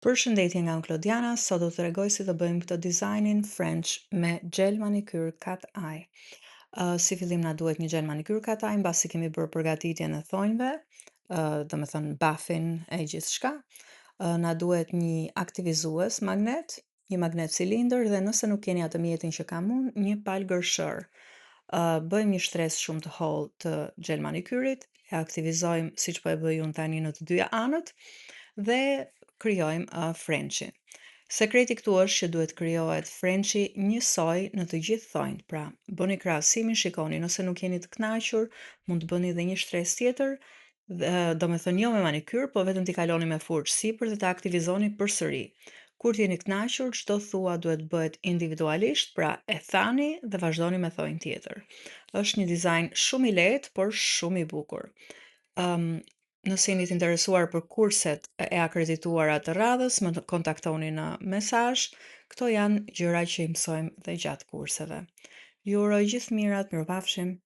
Përshëndetje nga unë Klodiana, sot do të regoj si të bëjmë këtë dizajnin French me gel manicure cat eye. Si fillim na duhet një gel manicure cat eye, mbasi kemi bërë përgatitjen e thonjve, do me thënë buffin e gjithë shka. Na duhet një aktivizues magnet, një magnet cilindër dhe nëse nuk keni atë mjetin që kam unë, një palë gërshër. Bëjmë një shtresë shumë të hollë të gel manikyrit, e aktivizojmë siç po e bëj unë tani në të dyja anët dhe krijojmë Frenchi. Sekreti këtu është që duhet krijohet Frenchi njësoj në të gjithë thonjt. Pra, bëni krahasimin, shikoni, nëse nuk jeni të kënaqur, mund të bëni edhe një shtresë tjetër, do me thënë jo me manikyr, po vetëm t'i kaloni me furçë sipër dhe ta aktivizoni përsëri. Kur t'jeni kënaqur, çdo thua duhet bëhet individualisht, pra e thani dhe vazhdoni me thonjë tjetër. Është një dizajn shumë i lehtë, por shumë i bukur. Nëse jeni të interesuar për kurset e akredituara të radhës, më kontaktoni në mesazh. Këto janë gjëra që i mësojmë dhe gjatë kurseve. Ju uroj gjithë mirat, mirupafshim.